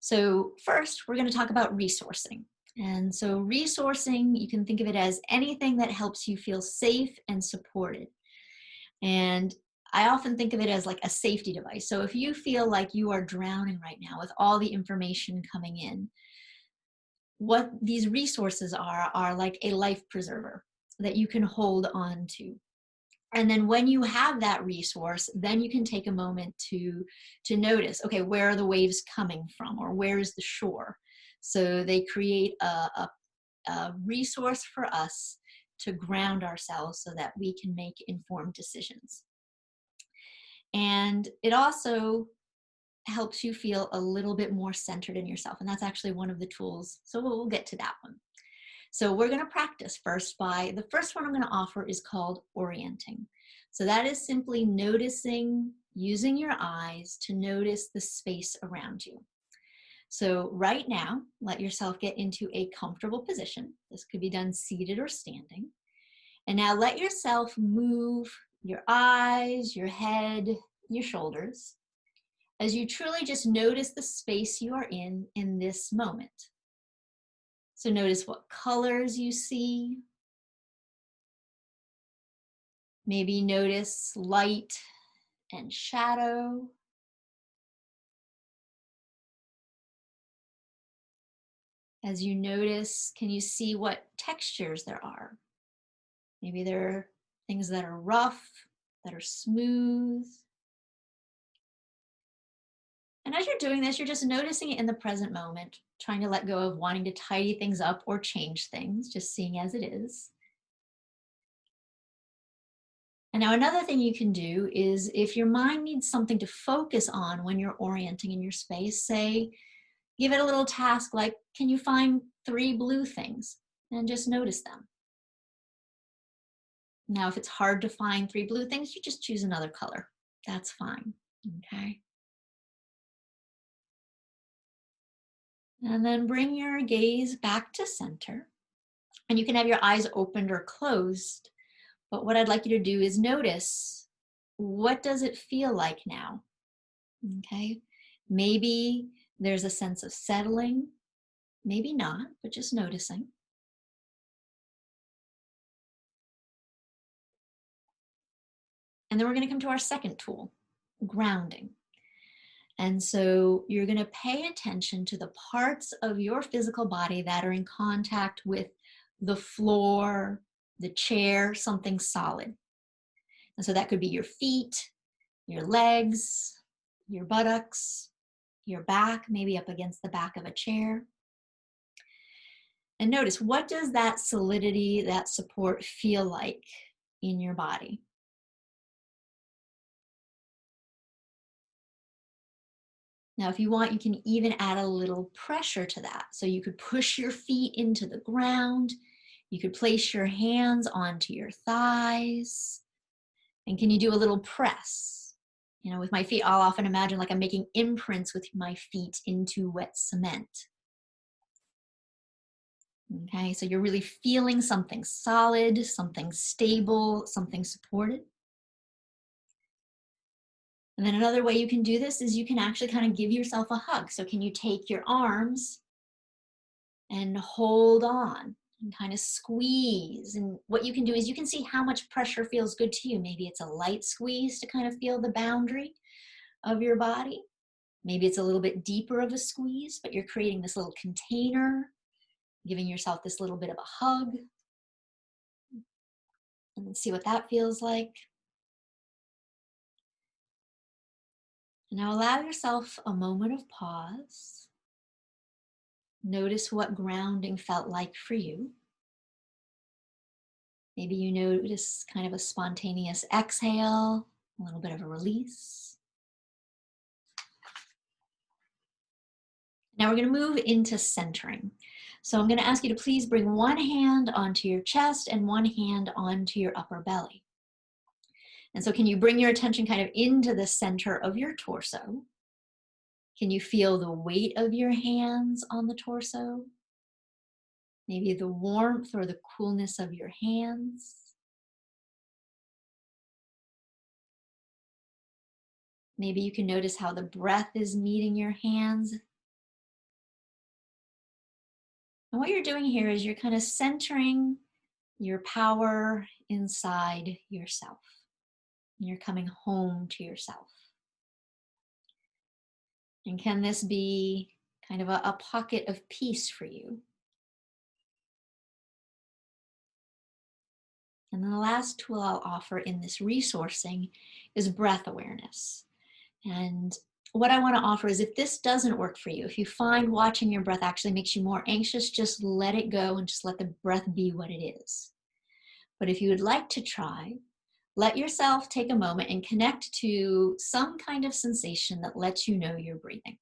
So first, we're going to talk about resourcing. And so resourcing, you can think of it as anything that helps you feel safe and supported. And I often think of it as like a safety device. So if you feel like you are drowning right now with all the information coming in, what these resources are like a life preserver that you can hold on to. And then when you have that resource, then you can take a moment to notice, okay, where are the waves coming from, or where's the shore? So they create a resource for us to ground ourselves so that we can make informed decisions. And it also helps you feel a little bit more centered in yourself. And that's actually one of the tools. So we'll get to that one. So we're going to practice first the first one I'm going to offer is called orienting. So that is simply noticing, using your eyes to notice the space around you. So right now, let yourself get into a comfortable position. This could be done seated or standing. And now let yourself move your eyes, your head, your shoulders, as you truly just notice the space you are in this moment. So notice what colors you see. Maybe notice light and shadow. As you notice, can you see what textures there are? Maybe there are things that are rough, that are smooth. And as you're doing this, you're just noticing it in the present moment, trying to let go of wanting to tidy things up or change things, just seeing as it is. And now another thing you can do is if your mind needs something to focus on when you're orienting in your space, say, give it a little task like, can you find 3 blue things? And just notice them. Now, if it's hard to find 3 blue things, you just choose another color. That's fine, okay? And then bring your gaze back to center. And you can have your eyes opened or closed. But what I'd like you to do is notice, what does it feel like now? Okay? Maybe there's a sense of settling, maybe not, but just noticing. And then we're going to come to our second tool, grounding. And so you're going to pay attention to the parts of your physical body that are in contact with the floor, the chair, something solid. And so that could be your feet, your legs, your buttocks, your back, maybe up against the back of a chair. And notice, what does that solidity, that support feel like in your body? Now, if you want, you can even add a little pressure to that. So you could push your feet into the ground. You could place your hands onto your thighs. And can you do a little press? You know, with my feet, I'll often imagine like I'm making imprints with my feet into wet cement. Okay, so you're really feeling something solid, something stable, something supported. And then another way you can do this is you can actually kind of give yourself a hug. So can you take your arms and hold on and kind of squeeze? And what you can do is you can see how much pressure feels good to you. Maybe it's a light squeeze to kind of feel the boundary of your body. Maybe it's a little bit deeper of a squeeze, but you're creating this little container, giving yourself this little bit of a hug. And see what that feels like. And now allow yourself a moment of pause. Notice what grounding felt like for you. Maybe you notice kind of a spontaneous exhale, a little bit of a release. Now we're going to move into centering. So I'm going to ask you to please bring one hand onto your chest and one hand onto your upper belly. And so can you bring your attention kind of into the center of your torso? Can you feel the weight of your hands on the torso? Maybe the warmth or the coolness of your hands. Maybe you can notice how the breath is meeting your hands And what you're doing here is you're kind of centering your power inside yourself. You're coming home to yourself. And can this be kind of a pocket of peace for you? And then the last tool I'll offer in this resourcing is breath awareness. And what I want to offer is if this doesn't work for you, if you find watching your breath actually makes you more anxious, just let it go and just let the breath be what it is. But if you would like to try, let yourself take a moment and connect to some kind of sensation that lets you know you're breathing.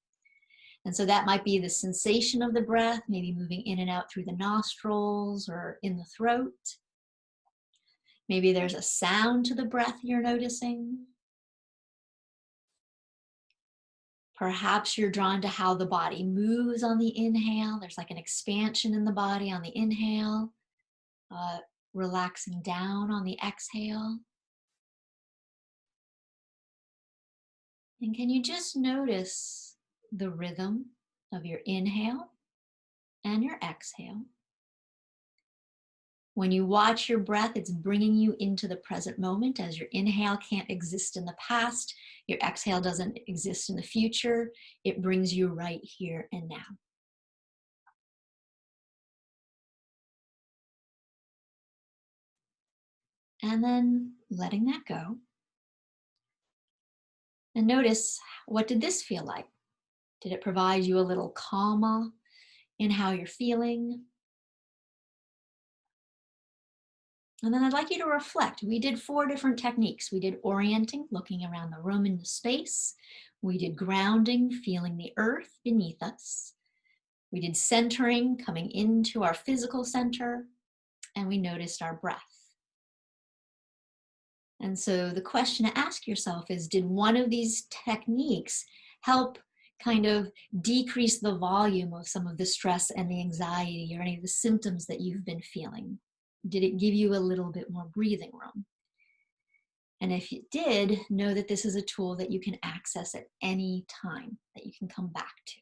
And so that might be the sensation of the breath, maybe moving in and out through the nostrils or in the throat. Maybe there's a sound to the breath you're noticing. Perhaps you're drawn to how the body moves on the inhale. There's like an expansion in the body on the inhale, relaxing down on the exhale. And can you just notice the rhythm of your inhale and your exhale? When you watch your breath, it's bringing you into the present moment, as your inhale can't exist in the past, your exhale doesn't exist in the future. It brings you right here and now. And then letting that go. And notice, what did this feel like? Did it provide you a little calma in how you're feeling? And then I'd like you to reflect. We did 4 different techniques. We did orienting, looking around the room and the space. We did grounding, feeling the earth beneath us. We did centering, coming into our physical center. And we noticed our breath. And so the question to ask yourself is, did one of these techniques help kind of decrease the volume of some of the stress and the anxiety or any of the symptoms that you've been feeling? Did it give you a little bit more breathing room? And if it did, know that this is a tool that you can access at any time, that you can come back to.